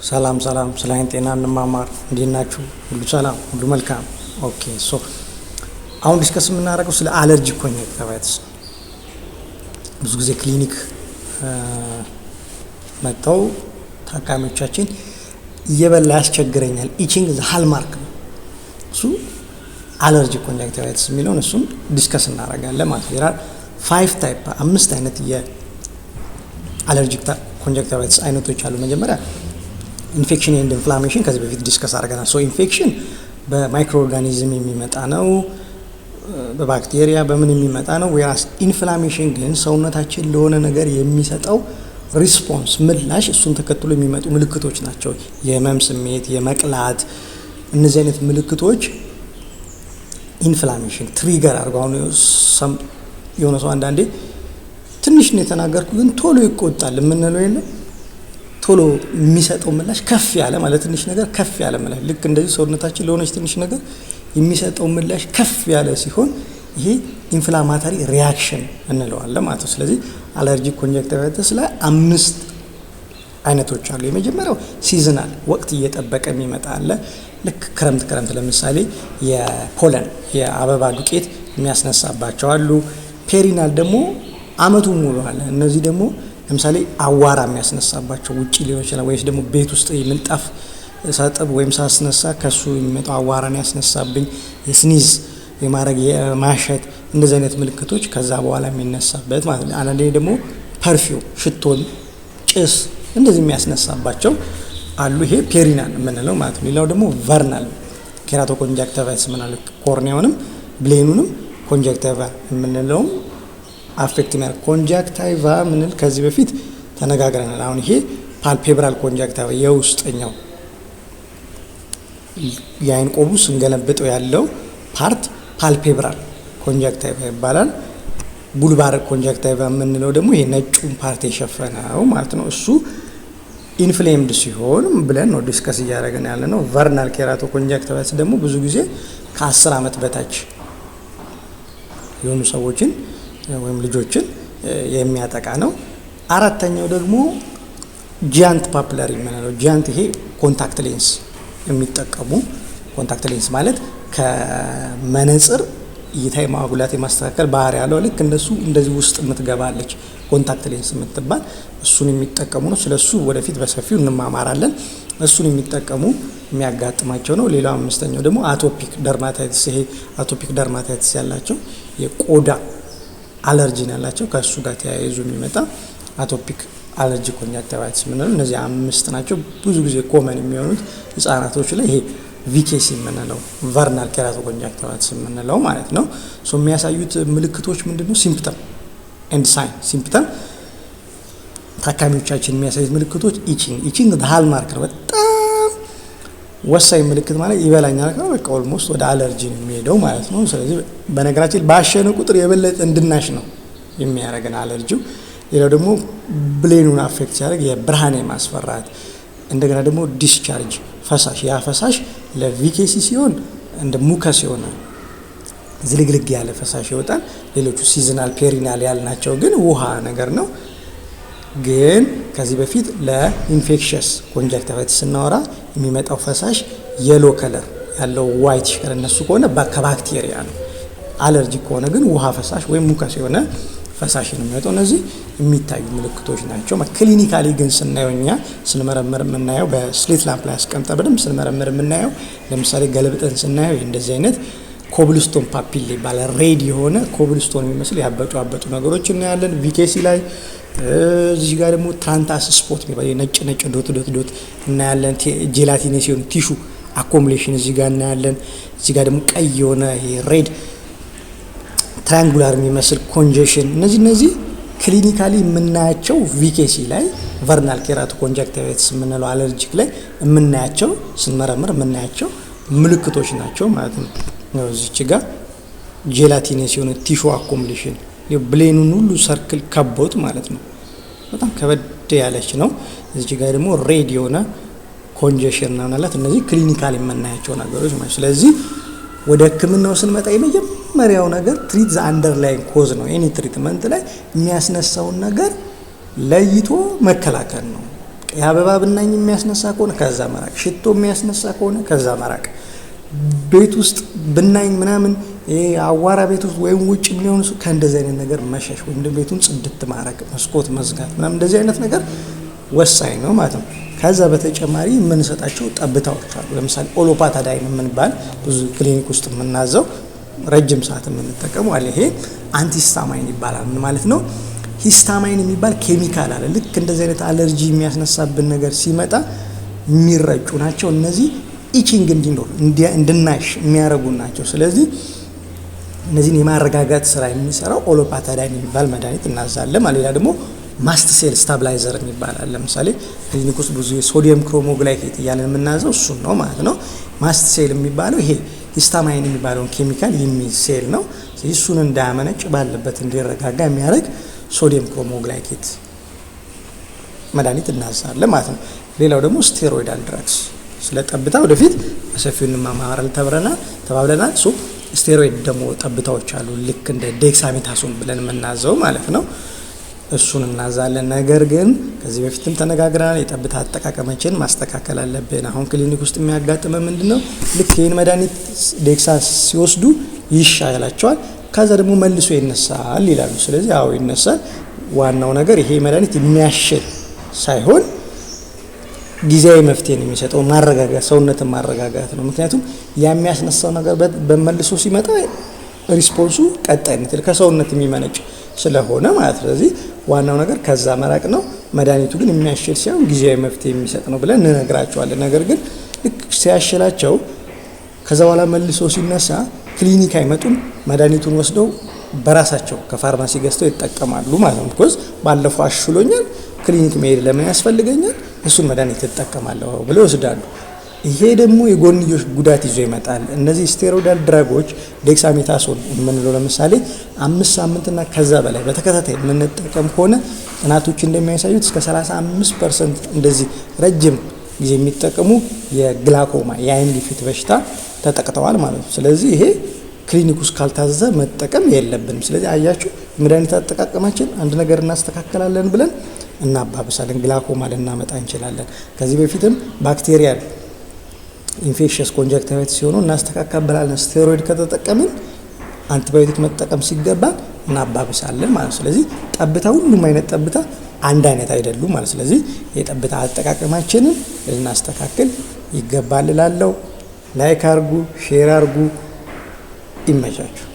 ሰላም ስለ አይን ጤና እንማማር። እንዴት ናችሁ? ሁሉ ሰላም፣ ሁሉ መልካም። ኦኬ አሁን ዲስከስ የምናደርገው ስለ አለርጂክ ኮንጀክቲቫይተስ። ብዙ ጊዜ ክሊኒክ መጥተው ታካሚዎቻችን እየበላ ያስቸግረኛል፣ ኢቺንግ ዘ ሃልማርክ ነው እሱ አለርጂክ ኮንጀክቲቫይተስ የሚለውን እሱን ዲስከስ እናደርጋለን ማለት ነው። ይራል 5 ታይፕ 5 አይነት የአለርጂክ ኮንጀክቲቫይተስ አይነቶች አሉ። መጀመሪያ ኢንፌክሽን ኤንድ ኢንፍላሜሽን ከዚህ በፊት ዲስከስ አድርገናል። ኢንፌክሽን በማይክሮ ኦርጋኒዝም የሚመጣ ነው፣ በባክቴሪያ በምን የሚመጣ ነው። ወይራስ ኢንፍላሜሽን ግን ሰውነታችን ለሆነ ነገር የሚሰጠው ሪስፖንስ ምላሽ፣ እሱን ተከትሎ የሚመጡ ምልክቶች ናቸው። የህመም ስሜት፣ የመቅላት፣ እነዚህ አይነት ምልክቶች ኢንፍላሜሽን ትሪገር አድርገው የሆነ ሰው አንዳንዴ ትንሽ ነው የተናገርኩ ግን ቶሎ ይቆጣል የምንለው የለም። ቶሎ የሚሰጠው ምላሽ ከፍ ያለ ማለት ትንሽ ነገር ከፍ ያለ ምላሽ፣ ልክ እንደዚህ ሰውነታችን ለሆነች ትንሽ ነገር የሚሰጠው ምላሽ ከፍ ያለ ሲሆን ይሄ ኢንፍላማታሪ ሪያክሽን እንለዋለን ማለት ነው። ስለዚህ አለርጂክ ኮንጀክቲቫይተስ ላይ 5 አይነቶች አሉ። የመጀመሪያው ሲዝናል ወቅት እየጠበቀ የሚመጣ አለ። ልክ ክረምት ለምሳሌ የፖለን የአበባ ዱቄት የሚያስነሳባቸው አሉ። ፔሪናል ደግሞ አመቱን ሙሉ አለ። እነዚህ ደግሞ ለምሳሌ አዋራ የሚያስነሳባቸው ውጪ ሊሆን ይችላል፣ ወይስ ደግሞ ቤት ውስጥ ምንጣፍ ሳጥብ ወይም ሳስነሳ ከሱ የሚመጣው አዋራን ያስነሳብኝ፣ የስኒዝ የማድረግ የማሸት እንደዚህ አይነት ምልክቶች ከዛ በኋላ የሚነሳበት ማለት ነው። አንዳንዴ ደግሞ ፐርፊውም ሽቶን፣ ጭስ እንደዚህ የሚያስነሳባቸው አሉ። ይሄ ፔሪናል የምንለው ማለት ነው። ሌላው ደግሞ ቨርናል ኬራቶ ኮንጀክቲቫይተስ ምናለ ኮርኒያውንም ብሌኑንም ኮንጀክቲቫ የምንለው አፌክት የሚያደርግ ኮንጀክቲቫ ምንል ከዚህ በፊት ተነጋግረናል። አሁን ይሄ ፓልፔብራል ኮንጀክቲቫ የውስጠኛው የአይን ቆቡ ስንገለብጠው ያለው ፓርት ፓልፔብራል ኮንጀክቲቫ ይባላል። ቡልባር ኮንጀክቲቫ የምንለው ደግሞ ይሄ ነጩን ፓርት የሸፈነው ማለት ነው። እሱ ኢንፍሌምድ ሲሆን ብለን ነው ዲስከስ እያደረገን ያለ ነው። ቨርናል ኬራቶ ኮንጀክቲቫይተስ ደግሞ ብዙ ጊዜ ከ10 ዓመት በታች የሆኑ ሰዎችን ወይም ልጆችን የሚያጠቃ ነው። አራተኛው ደግሞ ጂያንት ፓፕለሪ የምንለው ጂያንት፣ ይሄ ኮንታክት ሌንስ የሚጠቀሙ ኮንታክት ሌንስ ማለት ከመነጽር እይታ ማጉላት የማስተካከል ባህሪ ያለው ልክ እንደሱ እንደዚህ ውስጥ የምትገባለች ኮንታክት ሌንስ የምትባል እሱን የሚጠቀሙ ነው። ስለሱ ወደፊት በሰፊው እንማማራለን። እሱን የሚጠቀሙ የሚያጋጥማቸው ነው። ሌላው አምስተኛው ደግሞ አቶፒክ ደርማታይቲስ፣ ይሄ አቶፒክ ደርማታይቲስ ያላቸው የቆዳ አለርጂን ያላቸው ከእሱ ጋር ተያይዞ የሚመጣ አቶፒክ አለርጂክ ኮንጀክቲቫይተስ የምንለው እነዚህ 5 ናቸው። ብዙ ጊዜ ኮመን የሚሆኑት ህጻናቶች ላይ ይሄ ቪኬሲ የምንለው ቨርናል ኬራቶ ኮንጀክቲቫይተስ የምንለው ማለት ነው። የሚያሳዩት ምልክቶች ምንድነው? ሲምፕተም ኤንድ ሳይን። ሲምፕተም ታካሚዎቻችን የሚያሳዩት ምልክቶች ኢቺንግ ሃልማርክ ነው። በጣም ወሳኝ ምልክት ማለት ይበላኛል ነው። በቃ ኦልሞስት ወደ አለርጂ ነው የሚሄደው ማለት ነው። ስለዚህ በነገራችን ባሸነ ቁጥር የበለጠ እንድናሽ ነው የሚያደርገን አለርጂው። ሌላው ደግሞ ብሌኑን አፌክት ሲያደርግ የብርሃን የማስፈራት እንደገና ደግሞ ዲስቻርጅ ፈሳሽ፣ ያ ፈሳሽ ለቪኬሲ ሲሆን እንደ ሙከስ የሆነ ዝልግልግ ያለ ፈሳሽ ይወጣል። ሌሎቹ ሲዝናል ፔሪናል ያልናቸው ግን ውሃ ነገር ነው። ግን ከዚህ በፊት ለኢንፌክሽስ ኮንጀክቲቫይተስ ስናወራ የሚመጣው ፈሳሽ የሎ ከለር ያለው ዋይት ሽከር እነሱ ከሆነ ከባክቴሪያ ነው። አለርጂክ ከሆነ ግን ውሃ ፈሳሽ ወይም ሙከስ የሆነ ፈሳሽ ነው የሚወጣው። እነዚህ የሚታዩ ምልክቶች ናቸው። ክሊኒካሊ ግን ስናየው እኛ ስንመረምር የምናየው በስሌት ላምፕ ላይ አስቀምጠን በደንብ ስንመረምር የምናየው ለምሳሌ ገልብጠን ስናየው እንደዚህ አይነት ኮብልስቶን ፓፒል ይባላል። ሬድ የሆነ ኮብልስቶን የሚመስል ያበጡ ነገሮች እናያለን ቪኬሲ ላይ። እዚህ ጋር ደግሞ ትራንታስ ስፖት የሚባል ነጭ ዶት እናያለን። ጄላቲኔስ የሆነ ቲሹ አኮሙሌሽን እዚህ ጋር እናያለን። እዚህ ጋር ደግሞ ቀይ የሆነ ሬድ ትራያንጉላር የሚመስል ኮንጀክሽን። እነዚህ ክሊኒካሊ የምናያቸው ቪኬሲ ላይ ቨርናል ኬራቶ ኮንጀክቲቫይተስ የምንለው አለርጂክ ላይ የምናያቸው ስንመረምር የምናያቸው ምልክቶች ናቸው ማለት ነው። እዚች ጋር ጄላቲኔስ የሆነ ቲሹ አኮሙሌሽን ብሌኑን ሁሉ ሰርክል ከቦት ማለት ነው። በጣም ከበድ ያለች ነው። እዚህ ጋር ደግሞ ሬድ የሆነ ኮንጀክሽን ነው ማለት እነዚህ ክሊኒካሊ የምናያቸው ነገሮች ማለት። ስለዚህ ወደ ህክምናው ስንመጣ የመጀመሪያው ነገር ትሪት ዘ አንደርላይን ኮዝ ነው። ኤኒ ትሪትመንት ላይ የሚያስነሳውን ነገር ለይቶ መከላከል ነው። የአበባ ብናኝ የሚያስነሳ ከሆነ ከዛ መራቅ፣ ሽቶ የሚያስነሳ ከሆነ ከዛ መራቅ፣ ቤት ውስጥ ብናኝ ምናምን አዋራ ቤት ውስጥ ወይም ውጭ ሊሆን ከእንደዚህ አይነት ነገር መሸሽ፣ ወይም ቤቱን ጽድት ማድረግ፣ መስኮት መዝጋት ምናምን እንደዚህ አይነት ነገር ወሳኝ ነው ማለት ነው። ከዛ በተጨማሪ የምንሰጣቸው ጠብታዎች አሉ። ለምሳሌ ኦሎፓታዳይን የምንባል ብዙ ክሊኒክ ውስጥ የምናዘው ረጅም ሰዓት የምንጠቀመው አለ። ይሄ አንቲሂስታማይን ይባላል። ምን ማለት ነው? ሂስታማይን የሚባል ኬሚካል አለ። ልክ እንደዚህ አይነት አለርጂ የሚያስነሳብን ነገር ሲመጣ የሚረጩ ናቸው። እነዚህ ኢቺንግ እንዲኖር እንድናሽ የሚያደርጉ ናቸው። ስለዚህ እነዚህን የማረጋጋት ስራ የሚሰራው ኦሎፓታዳይን የሚባል መድኃኒት እናዛለን። ሌላ ደግሞ ማስት ሴል ስታብላይዘር የሚባላል። ለምሳሌ ክሊኒክ ውስጥ ብዙ የሶዲየም ክሮሞግላይኬት እያለን የምናዘው እሱን ነው ማለት ነው። ማስት ሴል የሚባለው ይሄ ሂስታማይን የሚባለውን ኬሚካል የሚይዝ ሴል ነው። ስለዚህ እሱን እንዳያመነጭ ባለበት እንዲረጋጋ የሚያደርግ ሶዲየም ክሮሞግላይኬት መድኃኒት እናዛለን ማለት ነው። ሌላው ደግሞ ስቴሮይዳል ድራግስ፣ ስለ ጠብታ ወደፊት በሰፊው እንማማራለን ተባብለናል። ስቴሮይድ ደግሞ ጠብታዎች አሉ፣ ልክ እንደ ዴክሳሜታሶን ብለን የምናዘው ማለት ነው። እሱን እናዛለን። ነገር ግን ከዚህ በፊትም ተነጋግረናል፣ የጠብታ አጠቃቀማችን ማስተካከል አለብን። አሁን ክሊኒክ ውስጥ የሚያጋጥመ ምንድነው? ልክ ይህን መድኃኒት ዴክሳ ሲወስዱ ይሻላቸዋል፣ ከዛ ደግሞ መልሶ ይነሳል ይላሉ። ስለዚህ አዎ ይነሳል። ዋናው ነገር ይሄ መድኃኒት የሚያሽል ሳይሆን ጊዜያዊ መፍትሄ ነው የሚሰጠው፣ ማረጋጋት፣ ሰውነትን ማረጋጋት ነው። ምክንያቱም የሚያስነሳው ነገር በመልሶ ሲመጣ ሪስፖንሱ ቀጣይነት ከሰውነት የሚመነጭ ስለሆነ ማለት ነው። ስለዚህ ዋናው ነገር ከዛ መራቅ ነው። መድኃኒቱ ግን የሚያሽል ሳይሆን ጊዜያዊ መፍትሄ የሚሰጥ ነው ብለን እንነግራቸዋለን። ነገር ግን ልክ ሲያሽላቸው ከዛ በኋላ መልሶ ሲነሳ ክሊኒክ አይመጡም። መድኃኒቱን ወስደው በራሳቸው ከፋርማሲ ገዝተው ይጠቀማሉ ማለት ነው። ቢኮዝ ባለፈው አሽሎኛል፣ ክሊኒክ መሄድ ለምን ያስፈልገኛል? እሱን መድኃኒት ይጠቀማለሁ ብለው ይወስዳሉ። ይሄ ደግሞ የጎንዮሽ ጉዳት ይዞ ይመጣል። እነዚህ ስቴሮይዳል ድራጎች ዴክሳሜታሶን የምንለው ለምሳሌ 5 ሳምንትና ከዛ በላይ በተከታታይ የምንጠቀም ከሆነ ጥናቶች እንደሚያሳዩት እስከ 35% እንደዚህ ረጅም ጊዜ የሚጠቀሙ የግላኮማ የአይን ግፊት በሽታ ተጠቅተዋል ማለት ነው። ስለዚህ ይሄ ክሊኒክ ውስጥ ካልታዘዘ መጠቀም የለብንም። ስለዚህ አያችሁ መድኃኒት አጠቃቀማችን አንድ ነገር እናስተካከላለን ብለን እናባብሳለን፣ ግላኮማ ልናመጣ እንችላለን። ከዚህ በፊትም ባክቴሪያል ኢንፌክሽስ ኮንጀክቲቫይቲስ ሲሆኑ እናስተካክላለን። ስቴሮይድ ከተጠቀምን አንቲባዮቲክ መጠቀም ሲገባ እናባብሳለን ማለት ነው። ስለዚህ ጠብታ፣ ሁሉም አይነት ጠብታ አንድ አይነት አይደሉም ማለት። ስለዚህ የጠብታ አጠቃቀማችንን ልናስተካክል ይገባል እላለሁ። ላይክ አርጉ፣ ሼር አርጉ። ይመቻችሁ።